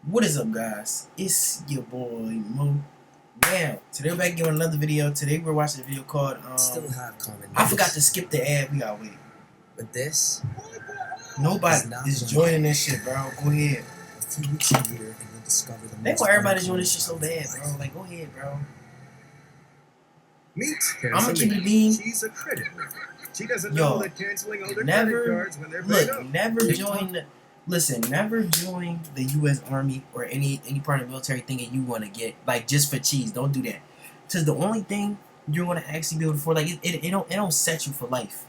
What is up, guys? It's your boy Mo. Now, today we're back on another video. Today we're watching a video called Still have common I forgot to skip the ad. We gotta wait. But this Nobody is joining this shit, bro. Go ahead. A few weeks later, and you'll discover the They want everybody to join this shit so bad, bro. Like, go ahead, bro. Meet I'm gonna keep it being. She's a credit. She doesn't know that canceling older credit cards when they're paid up. Never join the. Listen, never join the U.S. Army or any part of the military thinking you want to get like just for cheese. Don't do that. Cause the only thing you're gonna actually be able to afford, like it don't set you for life.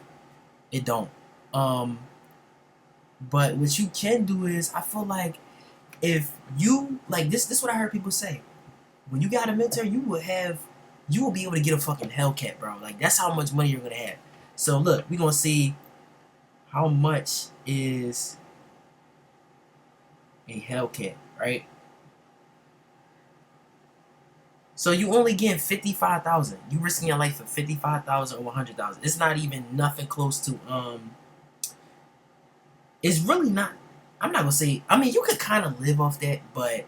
It don't. But what you can do is, I feel like if you like this is what I heard people say. When you got a military, you will be able to get a fucking Hellcat, bro. Like that's how much money you're gonna have. So look, we're gonna see how much is a Hellcat, right? So you only getting 55,000. You risking your life for 55,000 or 100,000. It's not even nothing close to It's really not. I'm not gonna say. I mean, you could kind of live off that, but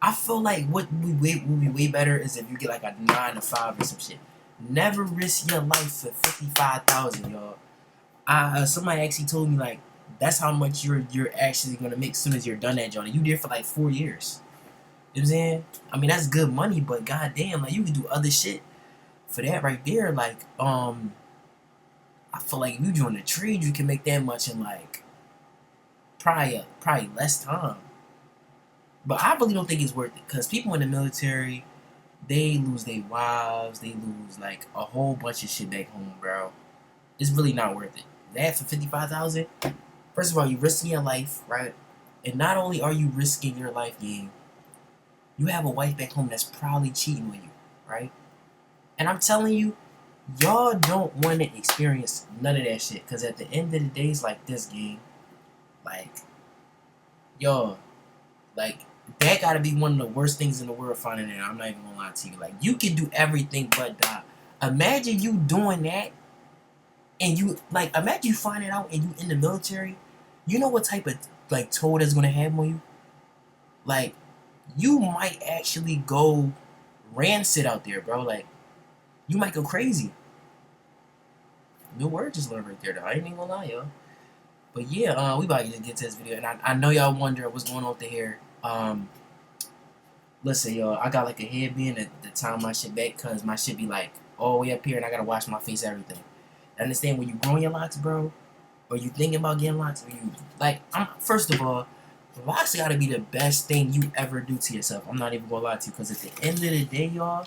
I feel like what would be way better is if you get like a 9 to 5 or some shit. Never risk your life for 55,000, y'all. Somebody actually told me like that's how much you're actually gonna make as soon as you're done that joint. You there for like 4 years. You know what I'm saying? I mean that's good money, but goddamn, like you can do other shit for that right there. Like I feel like if you join the trade, you can make that much in like probably less time. But I really don't think it's worth it because people in the military, they lose their wives, they lose like a whole bunch of shit back home, bro. It's really not worth it. That for 55,000. First of all, you're risking your life, right? And not only are you risking your life, gang, you have a wife back home that's probably cheating with you, right? And I'm telling you, y'all don't want to experience none of that shit. Because at the end of the day, it's like this, gang. Like, y'all, like, that gotta be one of the worst things in the world, finding that. I'm not even gonna lie to you. Like, you can do everything but die. Imagine you doing that, and you, like, imagine you finding out and you in the military. You know what type of, like, toll that's gonna have on you? Like, you might actually go rancid out there, bro. Like, you might go crazy. New word just learned right there, though. I ain't even gonna lie, y'all. But yeah, we about to get to this video, and I know y'all wonder what's going on with the hair. Listen, y'all, I got like a headband to tie my shit back, cause my shit be like all the way up here, and I gotta wash my face, everything. Understand when you growing your locks, bro, or you thinking about getting locks, or you like, first of all, locks gotta be the best thing you ever do to yourself. I'm not even gonna lie to you, cause at the end of the day, y'all,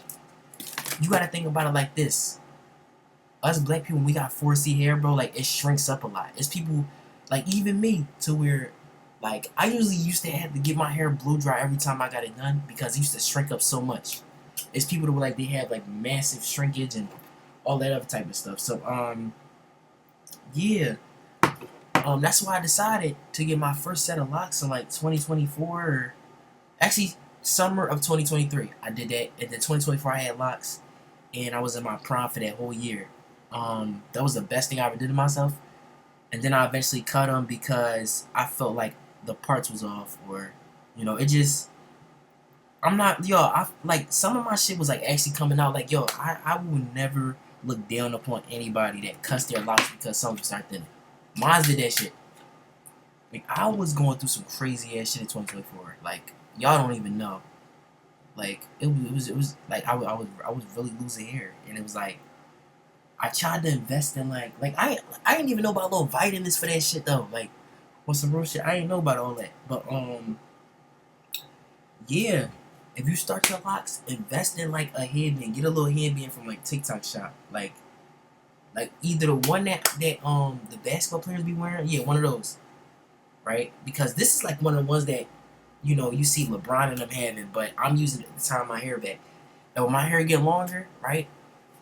you gotta think about it like this. Us black people, we got 4C hair, bro. Like it shrinks up a lot. It's people, like even me, to where, like I usually used to have to get my hair blow dry every time I got it done because it used to shrink up so much. It's people that were like they have like massive shrinkage and all that other type of stuff. So yeah. That's why I decided to get my first set of locks in like 2024 or actually summer of 2023. I did that. And then 2024 I had locks and I was in my prime for that whole year. That was the best thing I ever did to myself. And then I eventually cut them because I felt like the parts was off, or it just I'm not I like some of my shit was like actually coming out like I would never look down upon anybody that cuts their locks because something started thinning. Mine did that shit. Like I was going through some crazy ass shit in 2024. Like y'all don't even know. Like it was like I was really losing hair, and it was like I tried to invest in like I didn't even know about little vitamins for that shit though. Like with some real shit, I didn't know about all that. But yeah, if you start your locks, invest in like a headband. Get a little headband from like TikTok shop. Like either the one that the basketball players be wearing, yeah, one of those, right? Because this is like one of the ones that you see LeBron and them having, but I'm using it to tie my hair back. And when my hair get longer, right,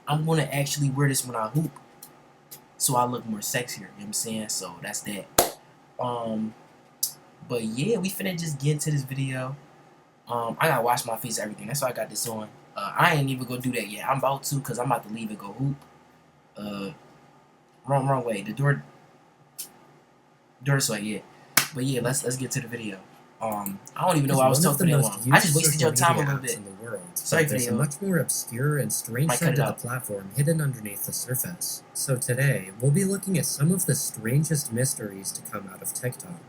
I'm gonna actually wear this when I hoop, so I look more sexier. You know what I'm saying? So that's that. But yeah, we finna just get into this video. I gotta wash my face, everything. That's why I got this on. I ain't even gonna do that yet. I'm about to, cause I'm about to leave and go hoop. Wrong way. The door this way, yeah. But yeah, let's get to the video. I don't even know Is why I was one of talking the for that most long. I used just wasted social your time a media little apps bit. in the world. Sorry But for there's a the much more obscure and strange Might cut side it to the out. platform hidden underneath the surface. So today, we'll be looking at some of the strangest mysteries to come out of TikTok.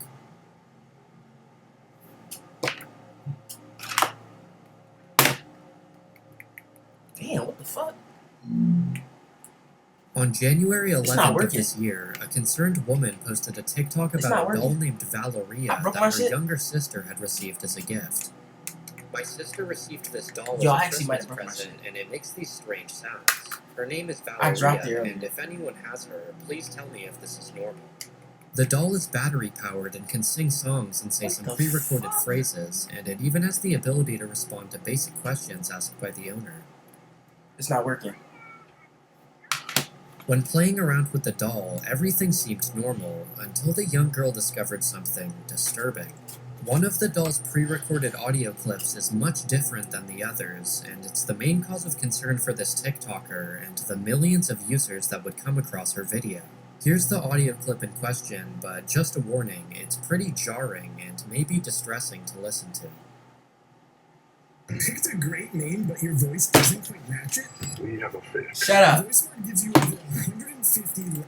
Damn, what the fuck? On January It's not 11th of working. this year, a concerned woman posted a TikTok It's not about a doll working. named Valeria I broke that my her shit. younger sister had received as a gift. My sister received this doll Yo, I as a actually might Christmas have broke my present, shit. and it makes these strange sounds. Her name is I dropped Valeria, it and earlier. if anyone has her, please tell me if this is normal. The doll is battery-powered and can sing songs and say What some the pre-recorded fuck? phrases, and it even has the ability to respond to basic questions asked by the owner. It's not working. When playing around with the doll, everything seemed normal until the young girl discovered something disturbing. One of the doll's pre-recorded audio clips is much different than the others, and it's the main cause of concern for this TikToker and the millions of users that would come across her video. Here's the audio clip in question, but just a warning, it's pretty jarring and maybe distressing to listen to. Picked a great name, but your voice doesn't quite match it? We have a fix. Shut up. VoiceMod gives you over 150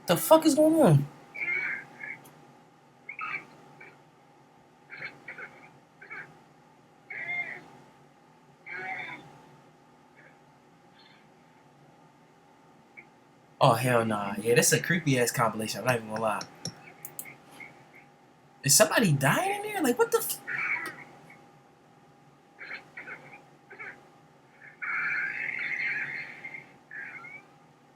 The fuck is going on? Oh hell nah. Yeah, that's a creepy ass compilation. I'm not even gonna lie. Is somebody dying in there? Like what the f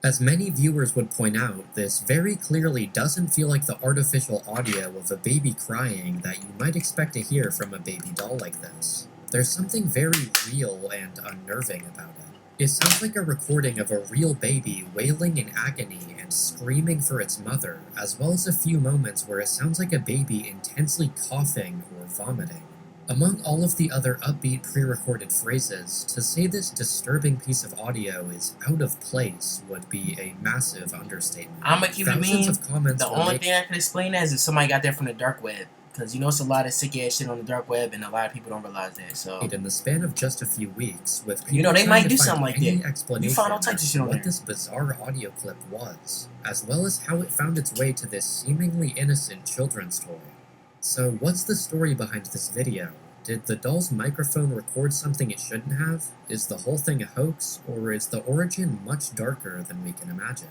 As many viewers would point out, this very clearly doesn't feel like the artificial audio of a baby crying that you might expect to hear from a baby doll like this. There's something very real and unnerving about it. It sounds like a recording of a real baby wailing in agony and screaming for its mother, as well as a few moments where it sounds like a baby intensely coughing or vomiting. Among all of the other upbeat pre-recorded phrases, to say this disturbing piece of audio is out of place would be a massive understatement. I'ma keep it mean. Of comments The were only made thing I can explain that is if somebody got that from the dark web. Because you know it's a lot of sick ass shit on the dark web and a lot of people don't realize that. So in the span of just a few weeks, with people you know, they trying might to do find something like any that. explanation You find all types of shit on what there. this bizarre audio clip was, as well as how it found its way to this seemingly innocent children's toy. So what's the story behind this video? Did the doll's microphone record something it shouldn't have? Is the whole thing a hoax, or is the origin much darker than we can imagine?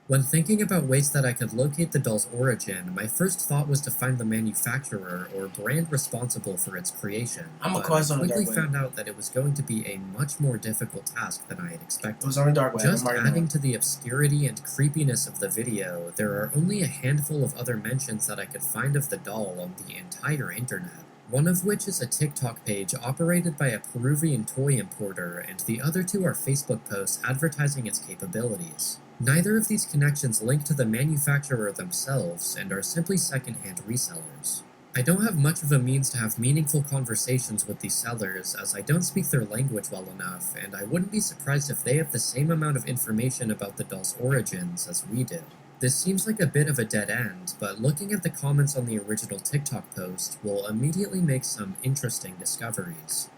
When thinking about ways that I could locate the doll's origin, my first thought was to find the manufacturer or brand responsible for its creation. I'm a but cause on I the quickly dark web. found out that it was going to be a much more difficult task than I had expected. It was on the dark web. Just I'm already adding knowing. to the obscurity and creepiness of the video, there are only a handful of other mentions that I could find of the doll on the entire internet. One of which is a TikTok page operated by a Peruvian toy importer, and the other two are Facebook posts advertising its capabilities. Neither of these connections link to the manufacturer themselves, and are simply second-hand resellers. I don't have much of a means to have meaningful conversations with these sellers, as I don't speak their language well enough, and I wouldn't be surprised if they have the same amount of information about the doll's origins as we do. This seems like a bit of a dead end, but looking at the comments on the original TikTok post will immediately make some interesting discoveries.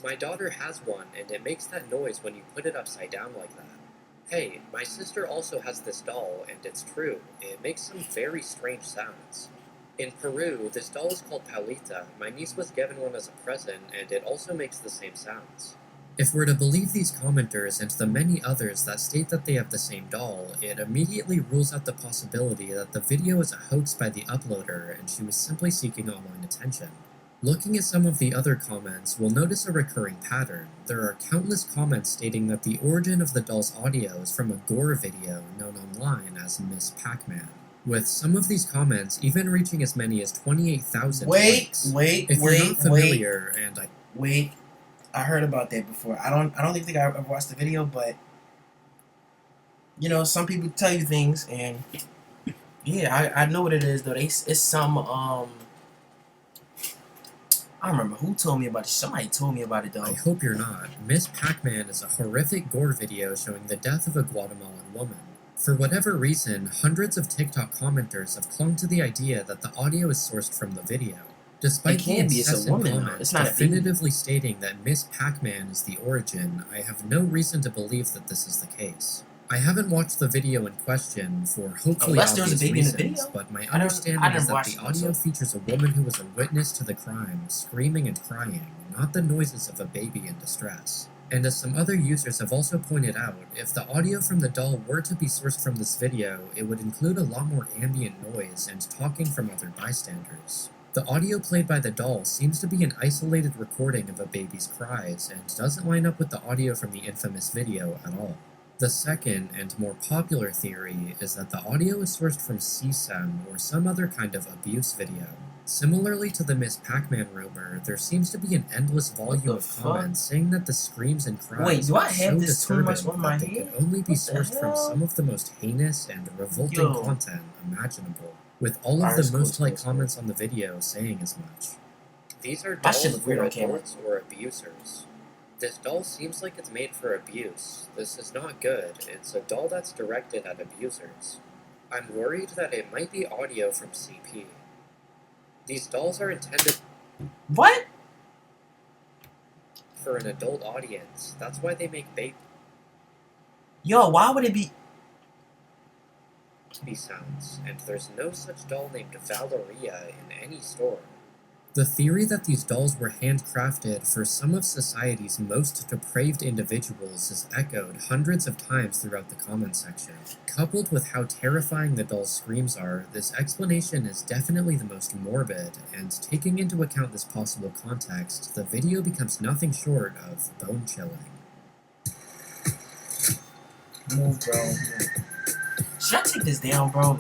My daughter has one, and it makes that noise when you put it upside down like that. Hey, my sister also has this doll, and it's true, it makes some very strange sounds. In Peru, this doll is called Paulita. My niece was given one as a present, and it also makes the same sounds. If we're to believe these commenters and the many others that state that they have the same doll, it immediately rules out the possibility that the video is a hoax by the uploader and she was simply seeking online attention. Looking at some of the other comments, we'll notice a recurring pattern. There are countless comments stating that the origin of the doll's audio is from a gore video known online as Miss Pac-Man, with some of these comments even reaching as many as 28,000 likes. If you're not familiar, Wait. I heard about that before. I don't even think I ever watched the video, but you know, some people tell you things and Yeah, I know what it is though. It's some I don't remember who told me about it. Somebody told me about it though. I hope you're not. Miss Pac-Man is a horrific gore video showing the death of a Guatemalan woman. For whatever reason, hundreds of TikTok commenters have clung to the idea that the audio is sourced from the video. Despite the incessant comments definitively stating that Miss Pac-Man is the origin, I have no reason to believe that this is the case. I haven't watched the video in question for hopefully obvious reasons, but my understanding is that the audio features a woman who was a witness to the crime, screaming and crying, not the noises of a baby in distress. And as some other users have also pointed out, if the audio from the doll were to be sourced from this video, it would include a lot more ambient noise and talking from other bystanders. The audio played by the doll seems to be an isolated recording of a baby's cries and doesn't line up with the audio from the infamous video at all. The second and more popular theory is that the audio is sourced from CSEM or some other kind of abuse video. Similarly to the Miss Pac-Man rumor, there seems to be an endless volume of comments saying that the screams and cries are so disturbing that they could only be sourced from some of the most heinous and revolting content imaginable, with all of the most liked comments on the video saying as much. These are dolls for adults or abusers. This doll seems like it's made for abuse. This is not good. It's a doll that's directed at abusers. I'm worried that it might be audio from CP. These dolls are intended for an adult audience. That's why they make baby why would it be sounds, and there's no such doll named Valeria in any store. The theory that these dolls were handcrafted for some of society's most depraved individuals is echoed hundreds of times throughout the comment section. Coupled with how terrifying the doll's screams are, this explanation is definitely the most morbid, and taking into account this possible context, the video becomes nothing short of bone-chilling. Move, bro. Should I take this down, bro?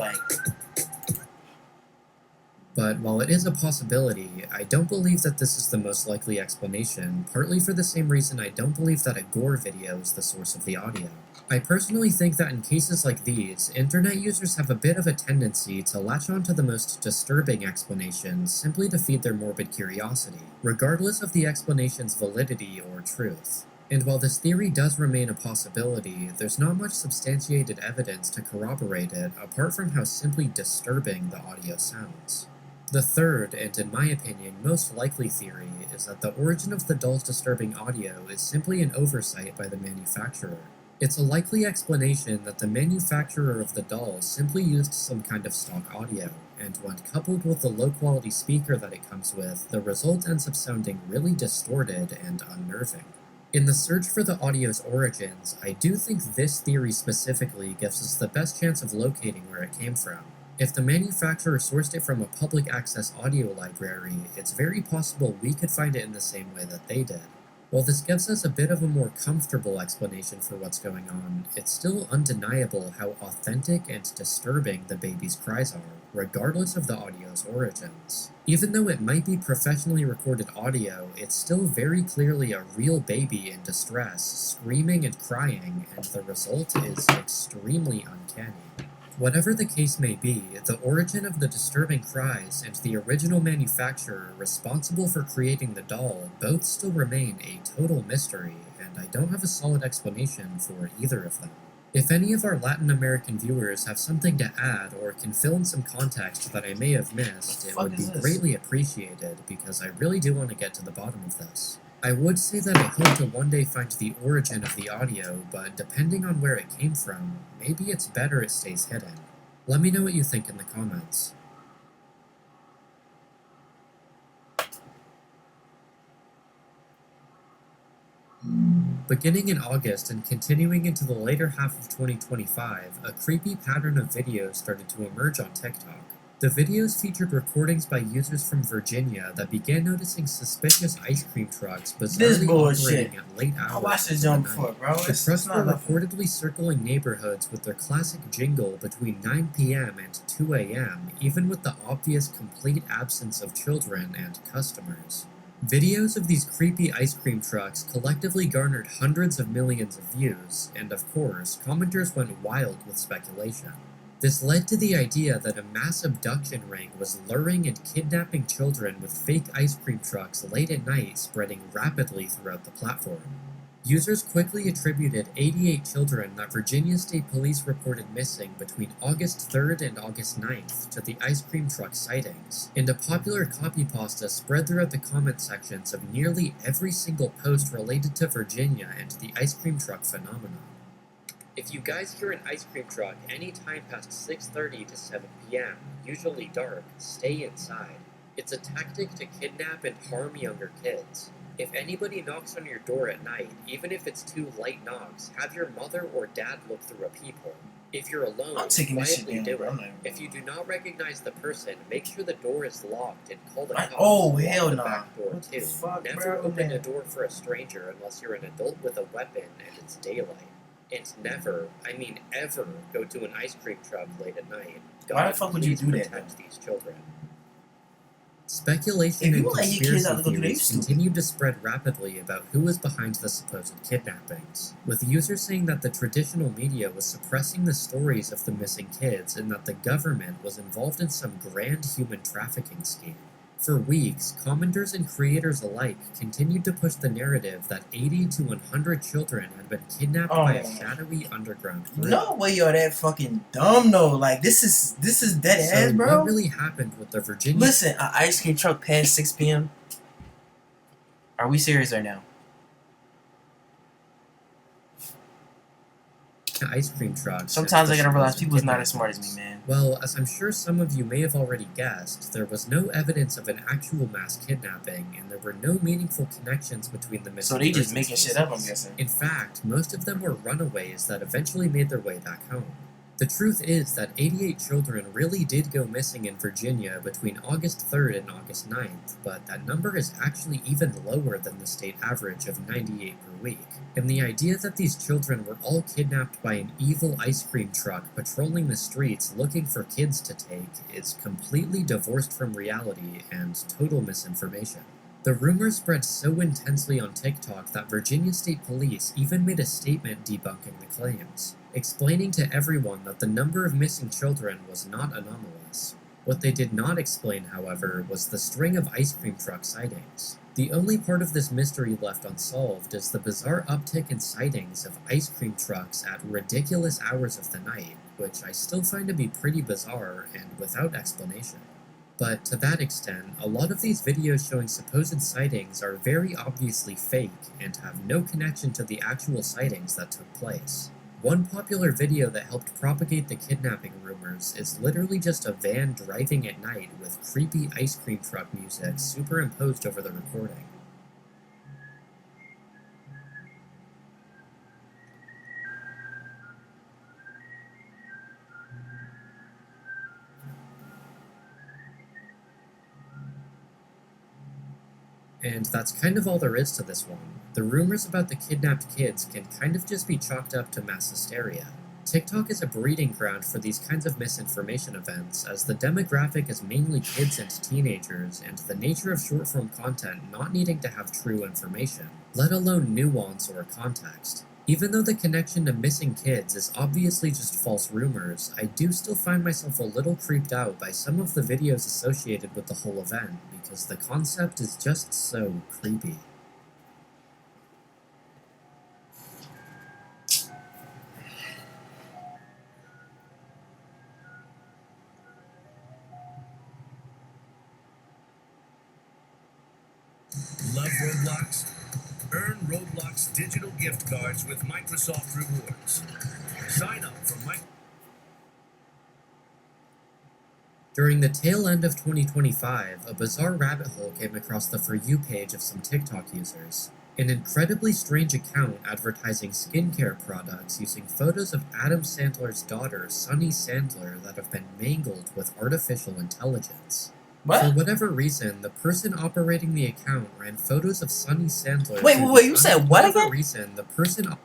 But while it is a possibility, I don't believe that this is the most likely explanation, partly for the same reason I don't believe that a gore video is the source of the audio. I personally think that in cases like these, internet users have a bit of a tendency to latch on to the most disturbing explanations simply to feed their morbid curiosity, regardless of the explanation's validity or truth. And while this theory does remain a possibility, there's not much substantiated evidence to corroborate it apart from how simply disturbing the audio sounds. The third, and in my opinion most likely theory, is that the origin of the doll's disturbing audio is simply an oversight by the manufacturer. It's a likely explanation that the manufacturer of the doll simply used some kind of stock audio, and when coupled with the low-quality speaker that it comes with, the result ends up sounding really distorted and unnerving. In the search for the audio's origins, I do think this theory specifically gives us the best chance of locating where it came from. If the manufacturer sourced it from a public access audio library, it's very possible we could find it in the same way that they did. While this gives us a bit of a more comfortable explanation for what's going on, it's still undeniable how authentic and disturbing the baby's cries are, regardless of the audio's origins. Even though it might be professionally recorded audio, it's still very clearly a real baby in distress, screaming and crying, and the result is extremely uncanny. Whatever the case may be, the origin of the disturbing cries and the original manufacturer responsible for creating the doll both still remain a total mystery, and I don't have a solid explanation for either of them. If any of our Latin American viewers have something to add or can fill in some context that I may have missed, it would be greatly appreciated because I really do want to get to the bottom of this. I would say that I hope to one day find the origin of the audio, but depending on where it came from, maybe it's better it stays hidden. Let me know what you think in the comments. Beginning in August and continuing into the later half of 2025, a creepy pattern of videos started to emerge on TikTok. The videos featured recordings by users from Virginia that began noticing suspicious ice cream trucks bizarrely operating at late hours. I watched this on before, bro. The trucks were reportedly circling neighborhoods with their classic jingle between 9 p.m. and 2 a.m., even with the obvious complete absence of children and customers. Videos of these creepy ice cream trucks collectively garnered hundreds of millions of views, and of course, commenters went wild with speculation. This led to the idea that a mass abduction ring was luring and kidnapping children with fake ice cream trucks late at night, spreading rapidly throughout the platform. Users quickly attributed 88 children that Virginia State Police reported missing between August 3rd and August 9th to the ice cream truck sightings, and a popular copypasta spread throughout the comment sections of nearly every single post related to Virginia and the ice cream truck phenomenon. If you guys hear an ice cream truck any time past 6:30 to 7 p.m., usually dark, stay inside. It's a tactic to kidnap and harm younger kids. If anybody knocks on your door at night, even if it's 2 light knocks, have your mother or dad look through a peephole. If you're alone, quietly do it. If you do not recognize the person, make sure the door is locked and call the cops. Oh, hell the no. back door too. Never open a door for a stranger unless you're an adult with a weapon and it's daylight. And never, I mean ever, go to an ice cream truck late at night. God, why the fuck would you do that? Protect these children. Speculation and conspiracy theories continued to spread rapidly about who was behind the supposed kidnappings, with users saying that the traditional media was suppressing the stories of the missing kids and that the government was involved in some grand human trafficking scheme. For weeks, commenters and creators alike continued to push the narrative that 80 to 100 children had been kidnapped by a shadowy underground group. No way you're that fucking dumb though. Like this is dead ass, bro. What really happened with the Virginia? Listen, an ice cream truck past 6 p.m. Are we serious right now? Ice cream trucks. Sometimes I gotta realize people's not as smart as me, man. Well, as I'm sure some of you may have already guessed, there was no evidence of an actual mass kidnapping, and there were no meaningful connections between the missing. So they just making shit up, I'm guessing. In fact, most of them were runaways that eventually made their way back home. The truth is that 88 children really did go missing in Virginia between August 3rd and August 9th, but that number is actually even lower than the state average of 98 per week. And the idea that these children were all kidnapped by an evil ice cream truck patrolling the streets looking for kids to take is completely divorced from reality and total misinformation. The rumors spread so intensely on TikTok that Virginia State Police even made a statement debunking the claims, explaining to everyone that the number of missing children was not anomalous. What they did not explain, however, was the string of ice cream truck sightings. The only part of this mystery left unsolved is the bizarre uptick in sightings of ice cream trucks at ridiculous hours of the night, which I still find to be pretty bizarre and without explanation. But to that extent, a lot of these videos showing supposed sightings are very obviously fake and have no connection to the actual sightings that took place. One popular video that helped propagate the kidnapping rumors is literally just a van driving at night with creepy ice cream truck music superimposed over the recording. And that's kind of all there is to this one. The rumors about the kidnapped kids can kind of just be chalked up to mass hysteria. TikTok is a breeding ground for these kinds of misinformation events, as the demographic is mainly kids and teenagers, and the nature of short-form content not needing to have true information, let alone nuance or context. Even though the connection to missing kids is obviously just false rumors, I do still find myself a little creeped out by some of the videos associated with the whole event, because the concept is just so creepy. Love Roblox? Earn Roblox digital gift cards with Microsoft Rewards. Sign up for During the tail end of 2025, a bizarre rabbit hole came across the For You page of some TikTok users. An incredibly strange account advertising skincare products using photos of Adam Sandler's daughter, Sunny Sandler, that have been mangled with artificial intelligence. What? For whatever reason, the person operating the account ran photos of Sunny Sandler. Wait, you said what again? For whatever reason, the person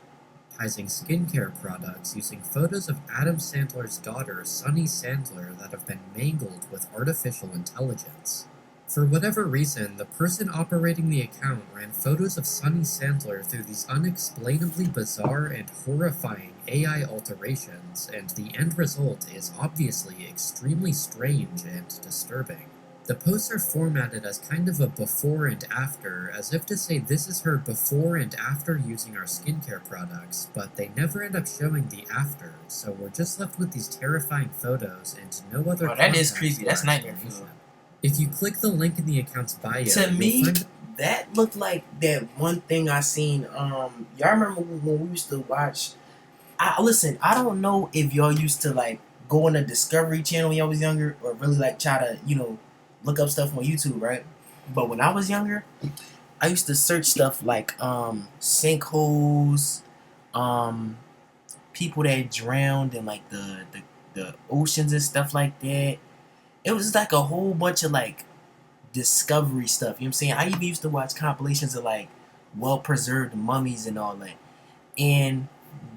advertising skincare products using photos of Adam Sandler's daughter, Sunny Sandler, that have been mangled with artificial intelligence. For whatever reason, the person operating the account ran photos of Sunny Sandler through these unexplainably bizarre and horrifying AI alterations, and the end result is obviously extremely strange and disturbing. The posts are formatted as kind of a before and after, as if to say this is her before and after using our skincare products, but they never end up showing the after, so we're just left with these terrifying photos and no other Oh, that is context creepy. or That's nightmare fuel. explanation. If you click the link in the account's bio, To you'll me, find that looked like that one thing I seen. Y'all remember when we used to watch? Listen. I don't know if y'all used to like go on the Discovery Channel when y'all was younger, or really like try to look up stuff on YouTube, right? But when I was younger, I used to search stuff like sinkholes, um, people that drowned in like the oceans and stuff like that. It was like a whole bunch of like discovery stuff. You know what I'm saying? I even used to watch compilations of like well preserved mummies and all that. And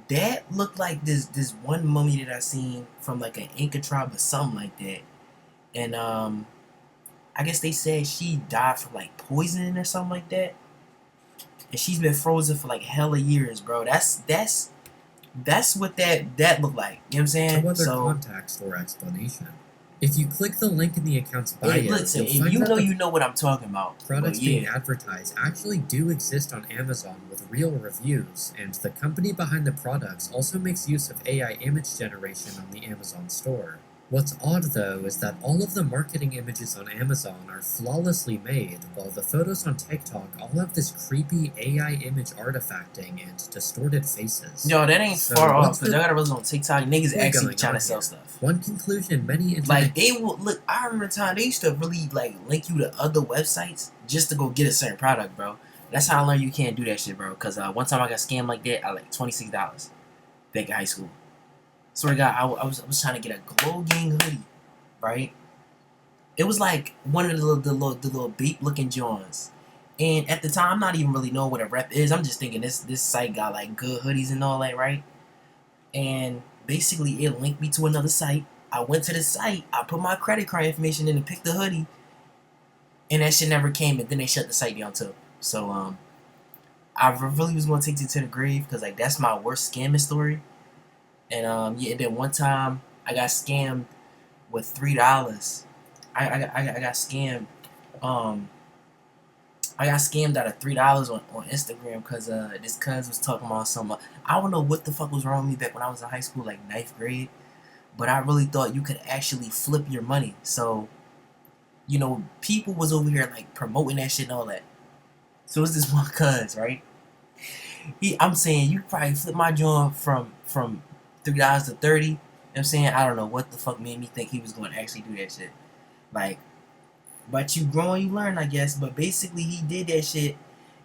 that looked like this one mummy that I seen from like an Inca tribe or something like that. And I guess they said she died from like poisoning or something like that. And she's been frozen for like hella years, bro. That's what that looked like. You know what I'm saying? no other So context or explanation. If you click the link in the account's bio, hey, listen, you'll find you that know the you know what I'm talking about. products But being yeah. advertised actually do exist on Amazon with real reviews, and the company behind the products also makes use of AI image generation on the Amazon store. What's odd though is that all of the marketing images on Amazon are flawlessly made, while the photos on TikTok all have this creepy AI image artifacting and distorted faces. Yo, that ain't So far off, what's because the I got a real on TikTok. Niggas point actually going trying on to sell here? stuff. One conclusion many internet Like they will look. I remember the time they used to really like link you to other websites just to go get a certain product, bro. That's how I learned you can't do that shit, bro. Cause one time I got scammed like that. I like $26 back in high school. Swear to God, I was trying to get a Glow Gang hoodie, right? It was like one of the little beep looking joints. And at the time, I'm not even really knowing what a rep is. I'm just thinking this site got like good hoodies and all that, right? And basically, it linked me to another site. I went to the site. I put my credit card information in and picked the hoodie, and that shit never came. And then they shut the site down too. So I really was gonna take it to the grave because like that's my worst scamming story. And yeah, and then one time I got scammed with $3. I got scammed. Um, I got scammed out of $3 on Instagram because this cuz was talking about some. I don't know what the fuck was wrong with me back when I was in high school, like ninth grade. But I really thought you could actually flip your money. So people was over here like promoting that shit and all that. So it's this one cuz, right? I'm saying you could probably flip my joint from $3 to 30. You know what I'm saying? I don't know what the fuck made me think he was going to actually do that shit. Like, but you grow and you learn, I guess. But basically, he did that shit.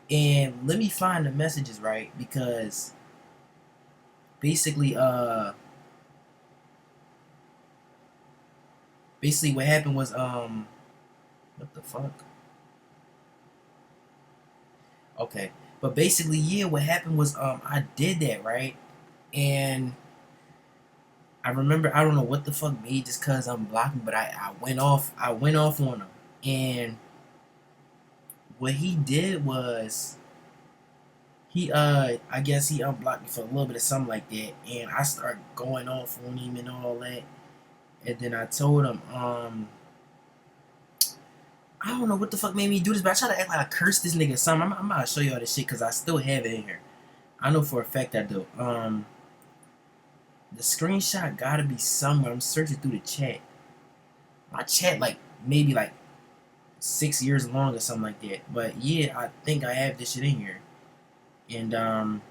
And let me find the messages, right? Because basically, what happened was, what the fuck? Okay, but basically, yeah, what happened was, I did that, right? And I remember, I don't know what the fuck made this cuz unblock me, but I went off on him. And what he did was I guess he unblocked me for a little bit of something like that, and I started going off on him and all that. And then I told him, I don't know what the fuck made me do this, but I tried to act like I cursed this nigga or something. I'm about to show y'all this shit because I still have it in here. I know for a fact I do. The screenshot gotta be somewhere. I'm searching through the chat. My chat like maybe like 6 years long or something like that. But yeah, I think I have this shit in here. And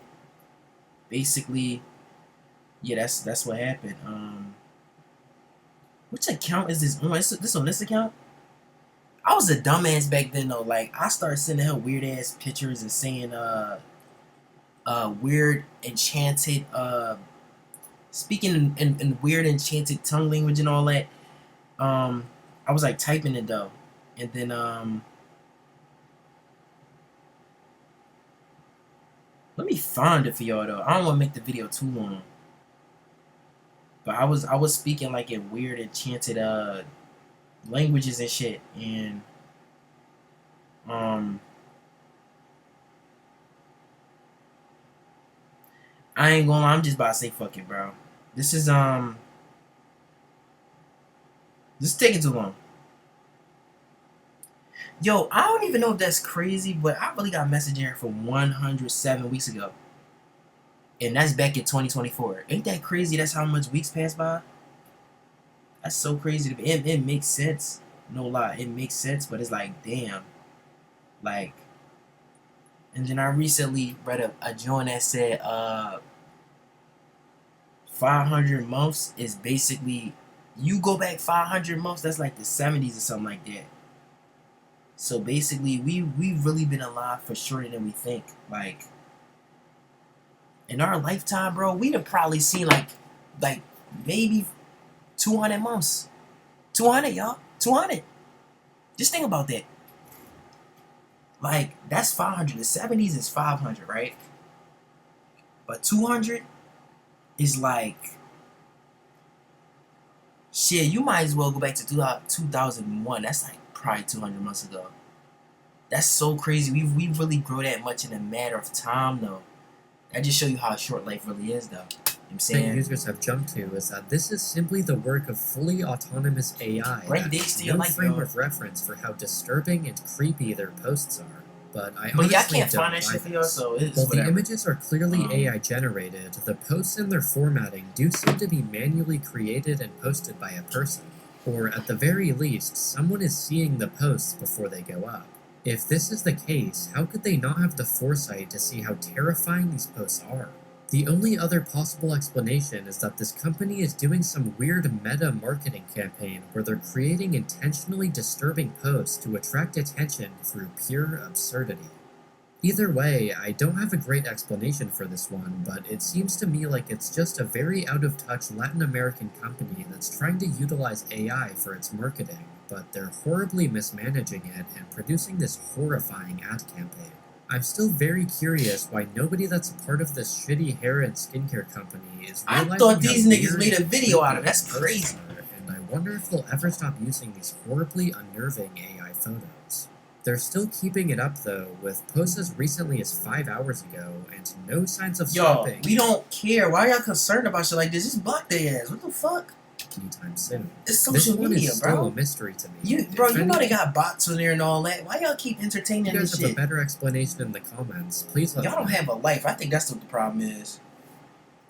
basically, yeah, that's what happened. Which account is this on? Is this on this account? I was a dumbass back then though. Like I started sending her weird ass pictures and saying weird enchanted speaking in weird enchanted tongue language and all that. I was like typing it though. And then let me find it for y'all though. I don't want to make the video too long. But I was speaking like in weird enchanted languages and shit, and I ain't gonna lie, I'm just about to say fuck it, bro. This is this is taking too long. Yo, I don't even know if that's crazy, but I really got a message here from 107 weeks ago. And that's back in 2024. Ain't that crazy? That's how much weeks passed by? That's so crazy to me. It makes sense. No lie. It makes sense, but it's like, damn. Like, and then I recently read a joint that said 500 months is basically, you go back 500 months, that's like the 70s or something like that. So basically, we've really been alive for shorter than we think. Like, in our lifetime, bro, we'd have probably seen like maybe 200 months. 200, y'all. 200. Just think about that. Like, that's 500. The 70s is 500, right? But 200 is like, shit, you might as well go back to 2001. That's like probably 200 months ago. That's so crazy. We really grow that much in a matter of time, though. That just show you how short life really is, though. You know what I'm saying? That users have jumped to is that this is simply the work of fully autonomous AI. Right, days to your no life, frame yo. of reference for how disturbing and creepy their posts are. But I But yeah, I honestly can't don't find that buy shit for y'all, this. so it's While the whatever. images are clearly AI generated, the posts and their formatting do seem to be manually created and posted by a person. Or at the very least, someone is seeing the posts before they go up. If this is the case, how could they not have the foresight to see how terrifying these posts are? The only other possible explanation is that this company is doing some weird meta marketing campaign where they're creating intentionally disturbing posts to attract attention through pure absurdity. Either way, I don't have a great explanation for this one, but it seems to me like it's just a very out-of-touch Latin American company that's trying to utilize AI for its marketing, but they're horribly mismanaging it and producing this horrifying ad campaign. I'm still very curious why nobody that's a part of this shitty hair and skincare company is I realizing thought how these niggas weird made a and video out of it. creepy That's these posts crazy. are, and I wonder if they'll ever stop using these horribly unnerving AI photos. They're still keeping it up though, with posts as recently as 5 hours ago, and no signs of Yo, stopping we don't care. Why y'all concerned about shit like this? Just block their ass. What the fuck? anytime soon. It's This social one media, is still a bro. mystery to me. You If know they any- got bots on there and all that. Why y'all keep entertaining If you this guys have a shit? better explanation in the comments, please let Y'all me don't know. have a life. I think that's what the problem is.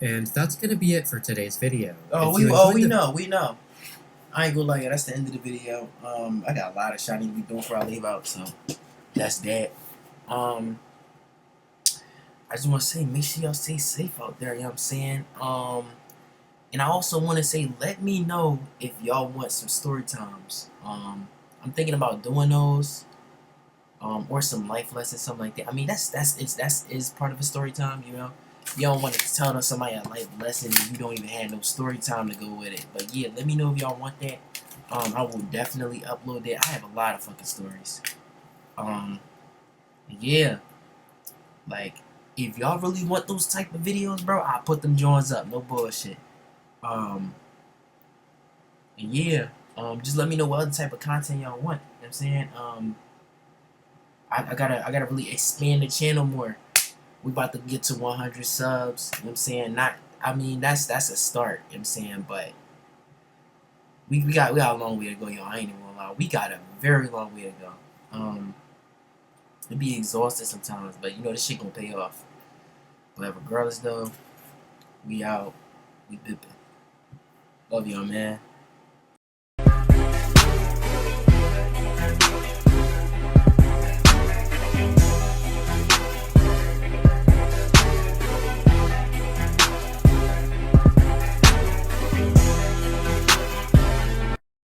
And that's gonna be it for today's video. Oh, If we you enjoyed we the know, we know. I ain't gonna lie, that's the end of the video. I got a lot of shit I need to be doing before I leave out, so that's that. I just want to say, make sure y'all stay safe out there. You know what I'm saying? And I also want to say, let me know if y'all want some story times. I'm thinking about doing those. Or some life lessons, something like that. I mean, that's part of a story time, you know. You don't want to tell somebody a life lesson and you don't even have no story time to go with it. But yeah, let me know if y'all want that. I will definitely upload that. I have a lot of fucking stories. Yeah, like if y'all really want those type of videos, bro, I'll put them joints up. No bullshit. Yeah. Just let me know what other type of content y'all want. You know what I'm saying? I gotta really expand the channel more. We about to get to 100 subs. You know what I'm saying? That's a start. You know what I'm saying? But we got a long way to go, y'all. I ain't even gonna lie. We got a very long way to go. It be exhausted sometimes, but you know this shit gonna pay off. But regardless though, we out. We bipping. Love y'all, man.